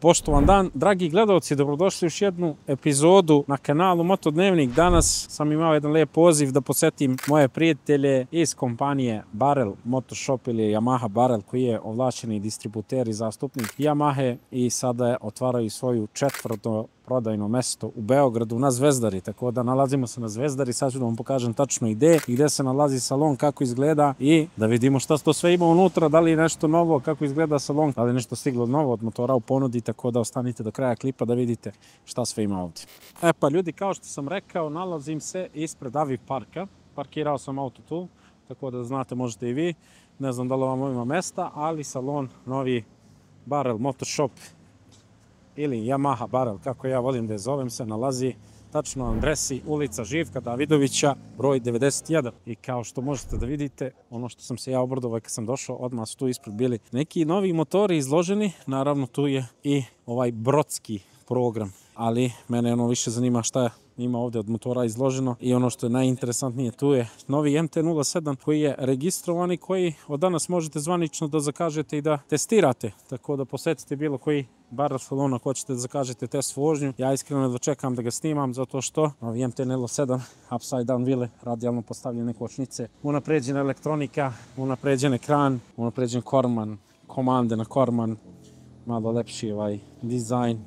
Poštovan dan, dragi gledalci, dobrodošli u još jednu epizodu na kanalu Motodnevnik. Danas sam imao jedan lijep poziv da posjetim moje prijatelje iz kompanije Barel Motoshop ili Yamaha Barel, koji je ovlašćeni distributer i zastupnik Yamahe i sada otvaraju svoju četvrto prodajno mesto u Beogradu na Zvezdari, tako da nalazimo se na Zvezdari. Sad ću da vam pokažem tačno ideje i gdje se nalazi salon, kako izgleda i da vidimo šta to sve ima unutra, da li je nešto novo, kako izgleda salon, da li je nešto stiglo novo od motora u ponudi, tako da ostanite do kraja klipa da vidite šta sve ima ovdje. E pa ljudi, kao što sam rekao, nalazim se ispred Aviv parka, parkirao sam auto tu, tako da znate, možete i vi, ne znam da li vam ima mesta, ali salon novi Barel Motoshop ili Yamaha Barel, kako ja volim da je zovem, se nalazi tačno na adresi ulica Živka Davidovića, broj 91. I kao što možete da vidite, ono što sam se ja obradovao kad sam došao, odmah su tu ispred bili neki novi motori izloženi. Naravno tu je i ovaj brodski program, ali mene ono više zanima šta ima ovdje od motora izloženo i ono što je najinteresantnije, tu je novi MT-07 koji je registrovan i koji od danas možete zvanično da zakažete i da testirate, tako da posjetite bilo koji Barel salon ako hoćete da zakažete test vožnju. Ja iskreno da čekam da ga snimam, zato što novi MT-07, upside down vile, radijalno postavljene kočnice, unapređena elektronika, unapređen ekran, unapređen korman, komande na korman, malo lepši ovaj dizajn.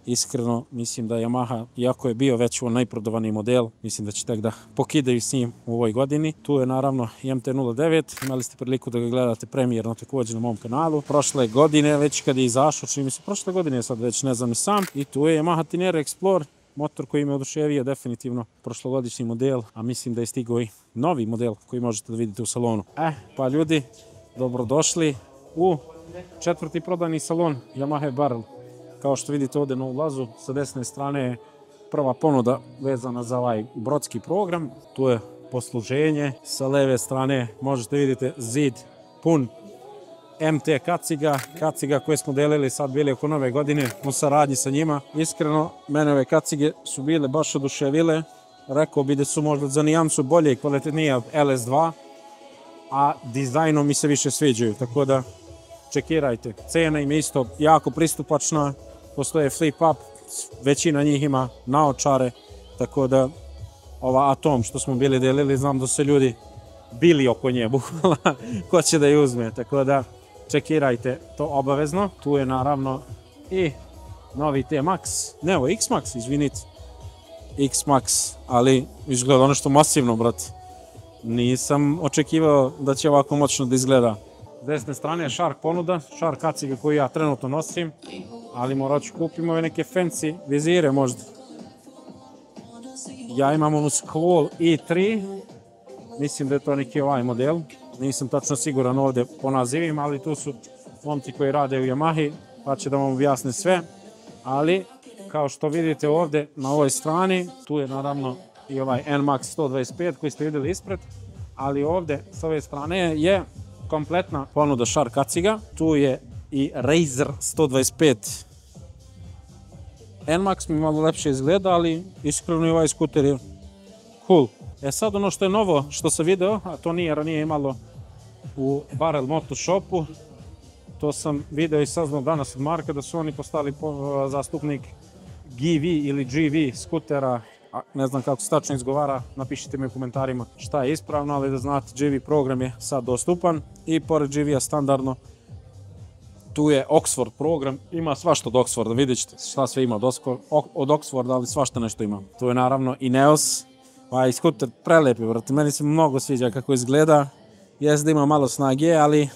Iskreno mislim da Yamaha, iako je bio već u najprodavaniji model, mislim da će tek da pokidaju s njim u ovoj godini. Tu je naravno i MT-09, imali ste priliku da ga gledate premijerno također na mom kanalu. Prošle godine, već kad je izašao, čini mi se prošle godine, sad već ne znam ni sam. I tu je Yamaha Tenere Explorer, motor koji me oduševio, definitivno prošlogodišnji model, a mislim da je stigao i novi model koji možete da vidite u salonu. Pa ljudi, dobrodošli u četvrti prodajni salon Yamaha Barel. Kao što vidite ovdje na ulazu, sa desne strane je prva ponuda vezana za ovaj brodski program. Tu je posluženje, sa leve strane možete vidjeti zid pun MT kaciga koje smo delili sad bili oko nove godine u saradnji sa njima. Iskreno, mene ove kacige su bile baš oduševile. Rekao bi da su možda za nijansu bolje i kvalitetnije od LS2, a dizajnom mi se više sviđaju, tako da čekirajte. Cena im je isto jako pristupačna, postoje flip up, većina njih ima naočare, tako da ova Atom što smo bili delili, znam da su se ljudi bili oko nje, bukvalno, ko će da je uzme, tako da čekirajte to obavezno. Tu je naravno i novi T-Max, ne ovo X-Max, izvinite, X-Max, ali izgleda ono što masivno, brate. Nisam očekivao da će ovako moćno da izgleda. S desne strane je Shark ponuda, Shark kaciga koju ja trenutno nosim, ali morat ću kupim ove neke fancy vizire možda. Ja imam onu Squall i3, mislim da je to neki ovaj model, nisam tačno siguran ovdje po nazivima, ali tu su momci koji rade u Yamahi, pa će da vam objasne sve. Ali, kao što vidite ovdje na ovoj strani, tu je naravno i ovaj NMAX 125 koji ste vidjeli ispred, ali ovdje s ove strane je kompletna ponuda Shark kaciga. Tu je i Razor 125 NMAX, mi malo lepše izgleda, ali iskreno i ovaj skuter je cool. Sad ono što je novo što sam video, a to nije ranije imalo u Barel Motoshopu, to sam video i saznao danas od Marka da su oni postali zastupnik GV ili GV skutera. Ne znam kako se tačno izgovara, napišite mi u komentarima šta je ispravno, ali da znate, GV program je sad dostupan i pored GV-a standardno tu je Oxford program, ima svašta od Oxforda, vidjet ćete šta sve ima od Oxforda, ali svašta nešto ima. Tu je naravno i Neos, ovaj skuter prelepi, brate, meni se mnogo sviđa kako izgleda, jest da ima malo snage, ali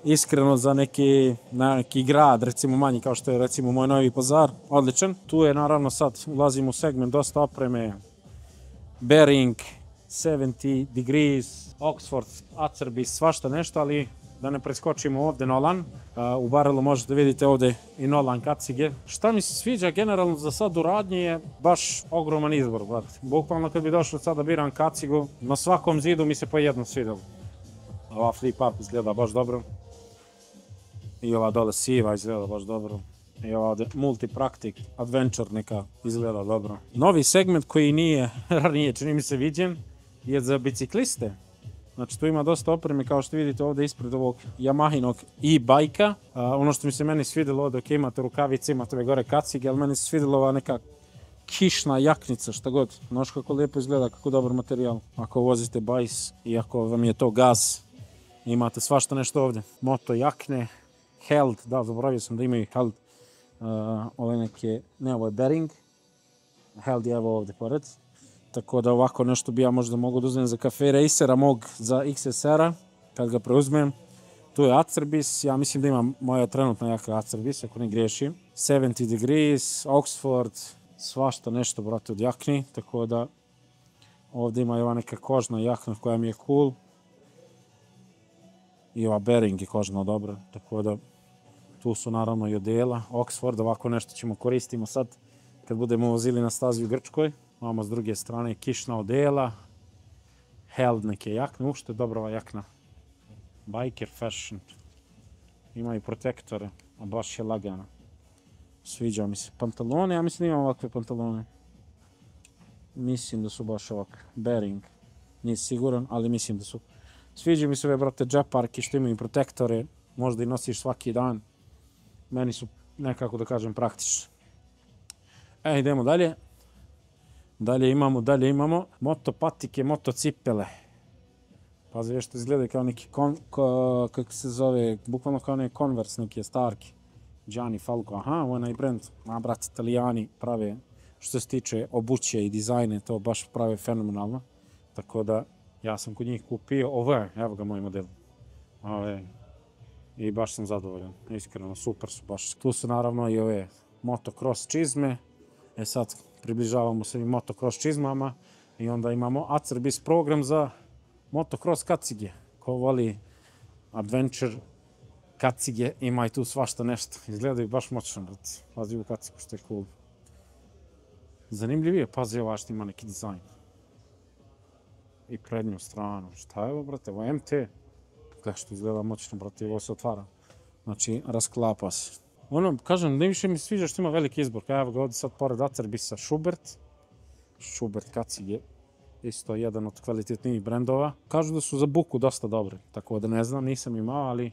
iskreno za neki grad, recimo manji kao što je recimo moj Novi Pazar, odličan. Tu je naravno sad ulazimo u segment dosta opreme, Bearing, 70 Degrees, Oxford, Acerbis, svašta nešto, ali da ne preskočimo ovdje Nolan. U Barelu možete vidjeti ovdje i Nolan kacige. Šta mi se sviđa generalno za sad u radnji je baš ogroman izbor, brate. Bukvalno kad bi došao sad da biram kacigu, na svakom zidu mi se po jedno svidjelo. Ova flip up izgleda baš dobro. I ova dole siva izgleda baš dobro. I ova Multi-Practic Adventure neka izgleda dobro. Novi segment koji nije ranije, čini mi se, viđen je za bicikliste. Znači tu ima dosta opreme, kao što vidite ovdje ispred ovog Yamahinog e-bajka. Ono što mi se meni svidjelo ovdje, ok, imate rukavice, imate ove gore kacige, ali meni se svidjela ova neka kišna jaknica, šta god. Znaš kako lijepo izgleda, kako dobar materijal. Ako vozite bajs i ako vam je to gas, imate svašta nešto ovdje. Moto jakne, Held, da, zaboravio sam da imaju Held. Ove neke, ne, ovo je Bering. Held je evo ovdje pored. Tako da ovako nešto bi ja možda mogao da uzmem za Cafe Racera mog, za XSR-a, kad ga preuzmem. Tu je Acerbis, ja mislim da imam moja trenutna jaka Acerbis, ako ne griješim. 70 Degrees, Oxford, svašta nešto, brate, od jakni. Tako da ovdje ima i ova neka kožna jakna koja mi je cool. I ova Bering je kožna dobra, tako da tu su naravno i odela. Oxford, ovako nešto ćemo koristimo sad kad budemo vozili na stazi u Grčkoj. Imamo s druge strane kišna odela, Held neke jakne, ušte dobra ova jakna. Biker fashion. Ima i protektore, a baš je lagana. Sviđa mi se. Pantalone, ja mislim da imam ovakve pantalone. Mislim da su baš ovakve. Bering. Nisam siguran, ali mislim da su. Sviđa mi se ove, brate, džeparki što imaju protektore. Možda i nosiš svaki dan. Meni su nekako da kažem praktični. Idemo dalje. Dalje imamo moto patike, moto cipele. Pazi, već to izgleda kao neki, kako se zove, bukvalno kao neki Converse, neki starki. Gianni Falco, aha, onaj brand, brat, Italijani prave, što se tiče obuće i dizajne, to baš prave fenomenalno. Tako da, ja sam kod njih kupio, ovo je, evo ga moj model. I baš sam zadovoljan, iskreno, super su baš. Tu su naravno i ove motocross čizme. Sad približavamo se i motocross čizmama i onda imamo Acerbis program za motocross kacige. Ko voli adventure kacige, ima i tu svašta nešto. Izgledaju baš moćno, brate. Pazi u kacigu što je cool. Zanimljivije, pazi ova što ima neki dizajn. I prednju stranu. Šta je ovo, brate? Ovo je MT. Gledaj što izgleda moćno, brate, ovo se otvara. Znači, rasklapa se. Ono, kažem, najviše mi sviđa što ima veliki izbor. Evo ga ovdje sad pored Acerbisa Schubert. Schubert kacige. Isto jedan od kvalitetnijih brendova. Kažu da su za buku dosta dobri. Tako da ne znam, nisam imao, ali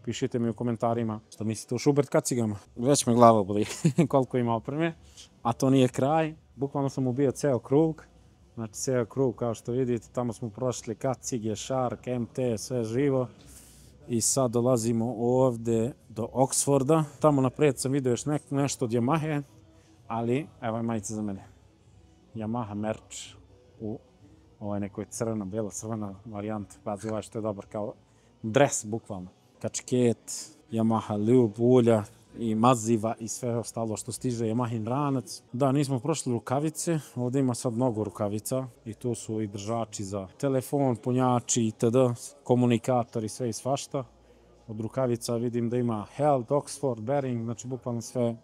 pišite mi u komentarima što mislite o Schubert kacigama. Već me glava boli koliko ima opreme. A to nije kraj. Bukvalno sam ubio ceo krug. Znači, ceo krug, kao što vidite, tamo smo prošli kacige, Shark, MT, sve živo. I sad dolazimo ovdje do Oxforda. Tamo naprijed sam vidio još nešto od Yamahe, ali evo je majica za mene. Yamaha merch u ovoj nekoj belo-crvena varijanta. Pazi, ovaj što je dobar kao dres, bukvalno. Kačket, Yamaha ljub, ulja i maziva i sve ostalo što stiže Yamahin ranac. Da, nismo prošli rukavice, ovdje ima sad mnogo rukavica i tu su i držači za telefon, punjači itd. Komunikatori, sve i svašta. Od rukavica vidim da ima Held, Oxford, Bering, znači bukvalno sve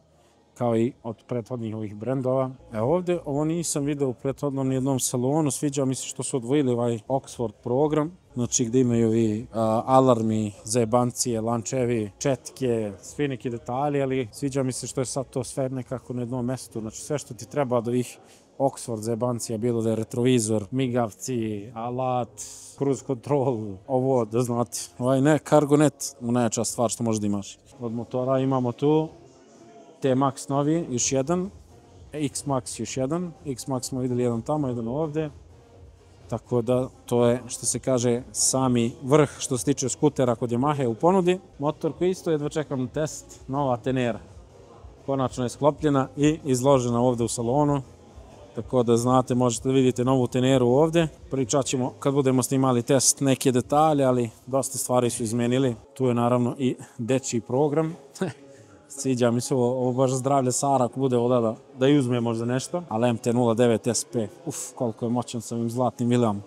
kao i od prethodnih ovih brendova. Ovdje ovo nisam vidio u prethodnom nijednom salonu, sviđa mi se što su odvojili ovaj Oxford program, znači gdje imaju i alarmi, zajebancije, lančevi, četke, svi neki detalji, ali sviđa mi se što je sad to sve nekako na jednom mjestu, znači sve što ti treba od ovih Oxford zajebancija, bilo da je retrovizor, migavci, alat, cruise control, ovo da znate. Ovaj ne, Cargonet, najjača stvar što možda imaš. Od motora imamo tu T-Max novi, još jedan, X-Max još jedan, X-Max smo vidjeli jedan tamo, jedan ovdje. Tako da to je, što se kaže, sami vrh što se tiče skutera kod Yamahe u ponudi. Motor koji isto jedva čekam na test, nova Tenera. Konačno je sklopljena i izložena ovdje u salonu. Tako da znate, možete da vidite novu Teneru ovdje. Pričat ćemo kad budemo snimali test neke detalje, ali dosta stvari su izmenili. Tu je naravno i dečji program. Sviđa mi se ovo baš zdravlje Sara ako bude ovdje da i uzme možda nešto. Ali MT-09 SP, koliko je moćan sa ovim zlatnim viljama.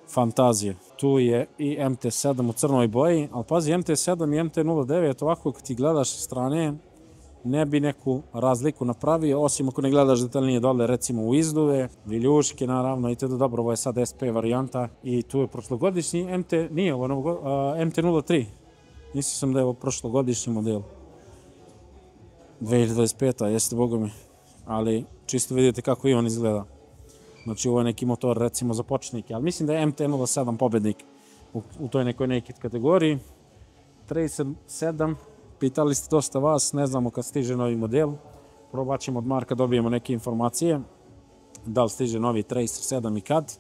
Fantazije. Tu je i MT-7 u crnoj boji, ali pazi MT-7 i MT-09 ovako kad ti gledaš sa strane ne bi neku razliku napravio, osim ako ne gledaš detaljnije dole, recimo u izduve, viljuške naravno i to dobro, ovo je sad SP varijanta i tu je prošlogodišnji MT, nije ovo MT-03, mislio sam da je ovo prošlogodišnji model. 2025. jeste boga mi, ali čisto vidite kako i on izgleda. Znači ovo je neki motor recimo za početnike, ali mislim da je MT-07 pobednik u toj nekoj naked kategoriji. Tracer 7, pitali ste dosta vas, ne znamo kad stiže novi model. Probat ćemo od Marka dobijemo neke informacije. Da li stiže novi Tracer 7 i kad.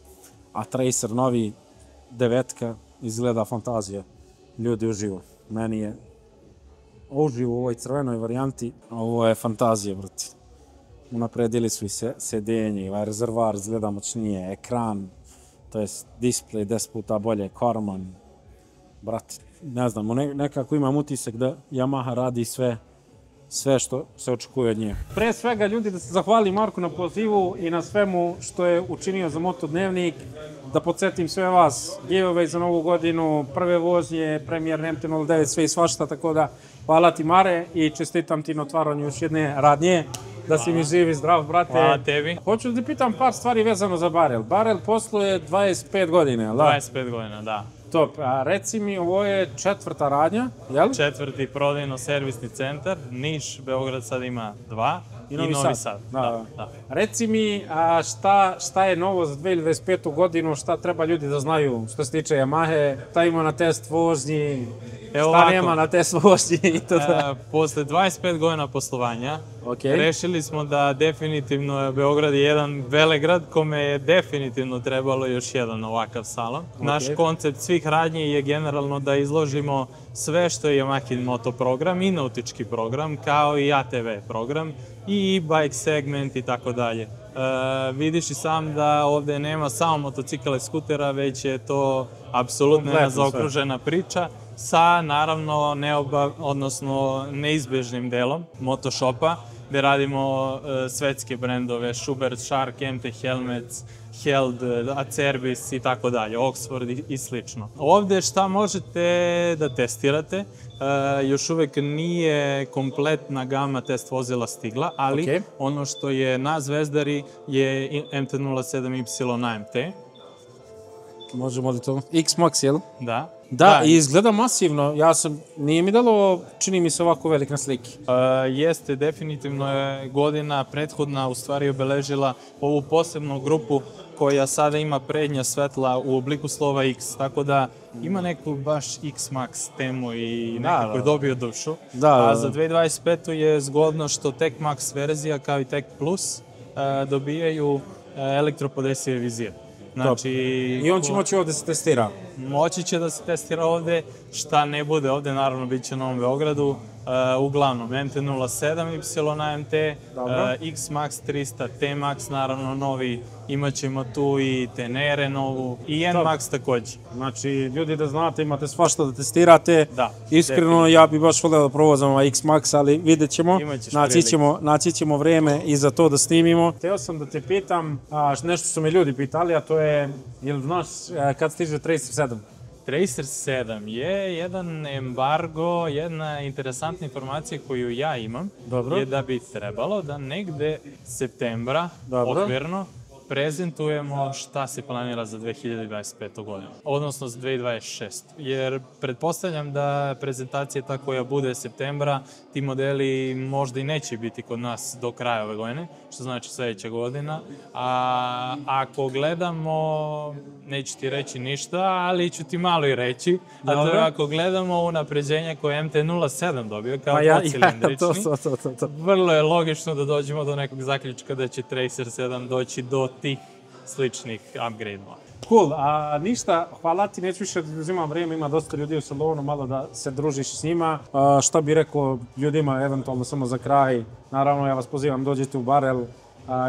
A Tracer novi 9 izgleda fantazija. Ljudi uživo. Meni je uživo u ovoj crvenoj varijanti, a ovo je fantazija, brati. Unapredili su i sedenje, ovaj rezervar izgleda moćnije, ekran, to je display 10 puta bolje, Karman. Brati, ne znam, nekako imam utisak da Yamaha radi sve što se očekuje od nje. Pre svega, ljudi, da se zahvali Marku na pozivu i na svemu što je učinio za Moto Dnevnik. Da podsjetim sve vas, giveaway za novu godinu, prve vožnje, premijer MT-09, sve i svašta, tako da hvala ti Mare i čestitam ti na otvaranju još jedne radnje. Da si mi živ i zdrav, brate. Hvala tebi. Hoću da ti pitam par stvari vezano za Barel. Barel posluje 25 godina, da? 25 godina, da. Top, a reci mi, ovo je 4. radnja, jel? 4. prodajno-servisni centar, Niš, Beograd sad ima 2 i Novi Sad. Da. Reci mi, šta je novo za 2025. godinu, šta treba ljudi da znaju što se tiče Yamahe, šta ima na test vožnji, šta nema na test vožnji i to da. Posle 25 godina poslovanja, rešili smo da definitivno Beograd je jedan velegrad kome je definitivno trebalo još jedan ovakav salon. Naš koncept svih radnji je generalno da izložimo sve što je Yamahin moto program i nautički program, kao i ATV program i e-bike segment i tako dalje. Vidiš i sam da ovde nema samo motocikala i skutera, već je to apsolutno jedna zaokružena priča sa, naravno, neizbežnim delom Motoshopa, gde radimo svetske brendove, Schubert, Shark, MT Helmets, Held, Acerbis i tako dalje, Oxford i slično. Ovde šta možete da testirate, još uvek nije kompletna gama test vozila stigla, ali ono što je na Zvezdari je MT-07Y AMT. Možemo li to? X-Max, jel? Da. Da, i izgleda masivno. Nije mi dalo, čini mi se ovako velik na sliki. Jeste, definitivno je godina prethodna u stvari obeležila ovu posebnu grupu koja sada ima prednja svetla u obliku slova X, tako da ima neku baš X-Max temu i nekako je dobio dušu. A za 2025. je zgodno što Tech Max verzija kao i Tech Plus dobijaju elektropodesive vizir. Znači, i on će moći ovde se testira? Moći će da se testira ovde, šta ne bude ovde, naravno bit će u Novom Beogradu, uglavnom MT-07Y AMT, X-Max 300, T-Max naravno novi, imat ćemo tu i Tenere novu i N-Max takođe. Znači, ljudi da znate, imate svašta da testirate. Da. Iskreno, ja bih baš voleo da provozam ovaj X-Max, ali vidjet ćemo. Naći ćemo vreme i za to da snimimo. Hteo sam da te pitam, nešto su me ljudi pitali, a to je, jel znaš kad stiže Tracer 7? Tracer 7 je jedan embargo, jedna interesantna informacija koju ja imam, je da bi trebalo da negde septembra, okvirno, prezentujemo šta se planira za 2025. godinu, odnosno za 2026. Jer pretpostavljam da prezentacija ta koja bude septembra, ti modeli možda i neće biti kod nas do kraja ove godine, što znači sledeća godina. A ako gledamo, neću ti reći ništa, ali ću ti malo i reći, a to je ako gledamo unapređenje koje MT-07 dobio kao dvocilindrični, vrlo je logično da dođemo do nekog zaključka da će Tracer 7 doći do tih sličnih upgrade-ova. Cool, a ništa, hvala ti, neću više da uzimam vreme, ima dosta ljudi u salonu, malo da se družiš s njima. Šta bih rekao ljudima, eventualno samo za kraj, naravno ja vas pozivam, dođite u Barel,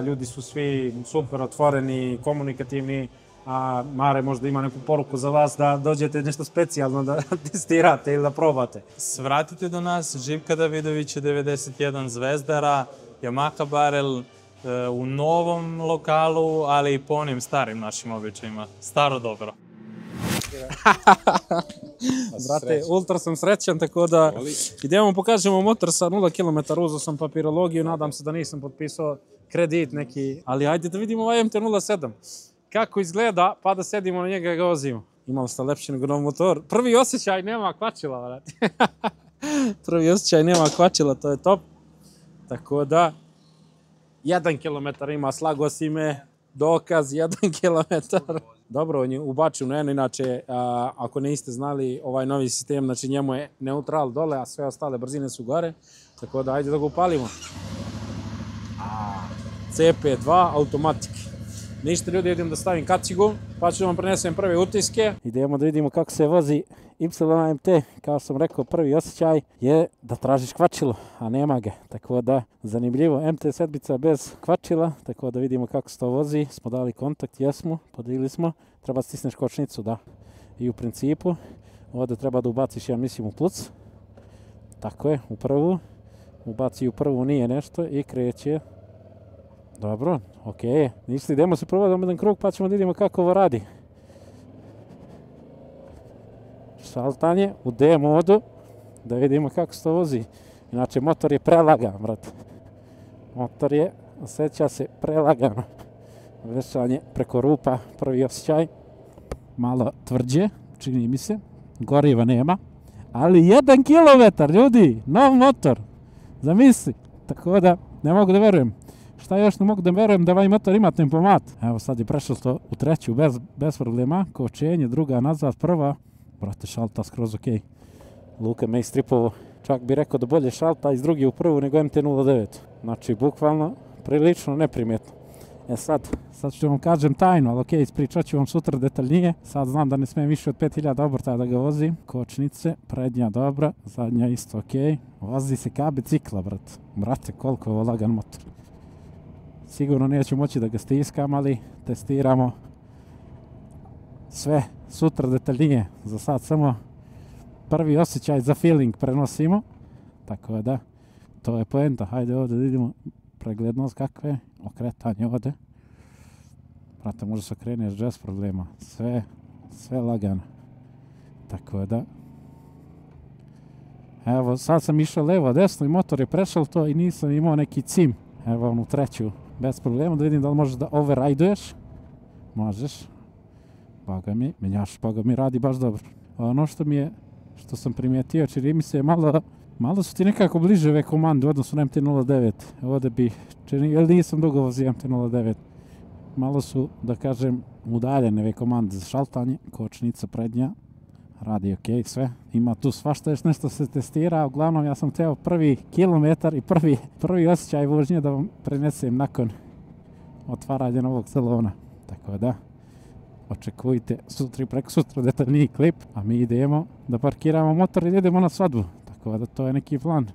ljudi su svi super otvoreni, komunikativni, a Mare možda ima neku poruku za vas da dođete nešto specijalno da testirate ili da probate. Svratite do nas, Živka Davidovića 91 Zvezdara, Yamaha Barel, u novom lokalu, ali i po onim starim našim običajima. Staro dobro. Brate, ultra sam srećan, tako da idemo pokažemo motor sa 0 km, uzao sam papirologiju, nadam se da nisam potpisao kredit neki, ali ajde da vidimo ovaj MT-07. Kako izgleda, pa da sedimo na njega i ga vozimo. Imamo sta lepši nego nov motor. Prvi osjećaj nema kvačila, brate. Prvi osjećaj nema kvačila, to je top. Tako da, 1 kilometar ima, slago si me, dokaz 1 kilometar. Dobro, on je ubačen u eno, inače, ako niste znali, ovaj novi sistem, znači njemu je neutral dole, a sve ostale brzine su gore, tako da ajde da ga upalimo. CP2 automatik. Ništa ljudi, idem da stavim kacigu, pa ću vam prenesem prve utiske. Idemo da vidimo kako se vozi YMT. Kao sam rekao, prvi osjećaj je da tražiš kvačilo, a nema ga. Tako da, zanimljivo, MT7 bez kvačila, tako da vidimo kako se to vozi. Smo dali kontakt, jesmo, podigli smo. Treba stisneš kočnicu, da. I u principu, ovdje treba da ubaciš, ja mislim, u pluc. Tako je, u prvu. Ubaci u prvu, nije nešto i kreće. Dobro, okej. Ništa, idemo se probati jedan krug pa ćemo da vidimo kako ovo radi. Šaltanje u D modu, da vidimo kako se to vozi. Inače, motor je prelagan, brate. Motor je, osjeća se prelagano. Vešanje preko rupa, prvi osjećaj. Malo tvrđe, čini mi se. Goriva nema. Ali 1 kilometar, ljudi, nov motor. Zamisli. Tako da, ne mogu da verujem. Šta još ne mogu da verujem da ovaj motor ima tempomat. Evo sad je prešao to u treću bez problema. Kočenje, druga nazad, prva. Brate, šalta skroz okej. Luka me istripovo. Čak bi rekao da bolje šalta iz drugi u prvu nego MT-09. Znači, bukvalno, prilično neprimjetno. Sad ću vam kažem tajno, ali okej, ispričat ću vam sutra detaljnije. Sad znam da ne smijem više od 5000 obrtaja da ga vozim. Kočnice, prednja dobra, zadnja isto okej. Vozi se ka bicikla, brate. Brate, koliko je ovo lagan motor. Sigurno neću moći da ga stiskam, ali testiramo sve sutra detaljnije. Za sad samo prvi osjećaj za feeling prenosimo. Tako da, to je poenta. Hajde ovdje da vidimo preglednost kakva je. Okretanje ovdje. Brate, može se okreneš bez problema. Sve lagano. Tako da. Evo, sad sam išao levo, desno i motor je prešao to i nisam imao neki cim. Evo onu treću. Bez problema, da vidim da li možeš da override-uješ. Možeš. Boga mi, menjaš, boga mi radi baš dobro. Ono što sam primijetio, čini mi se malo su ti nekako bliže ove komande u odnosu na MT-09. Ovdje bi, jer nisam dugo vozio MT-09. Malo su, da kažem, udaljene ove komande za šaltanje, kočnica prednja. Radi okej, sve. Ima tu svašta još nešto se testira, uglavnom ja sam htio prvi kilometar i prvi osjećaj vožnje da vam prenesem nakon otvaranja novog salona. Tako da, očekujte sutra i preko sutra detaljniji klip, a mi idemo da parkiramo motor i idemo na svadbu. Tako da to je neki plan.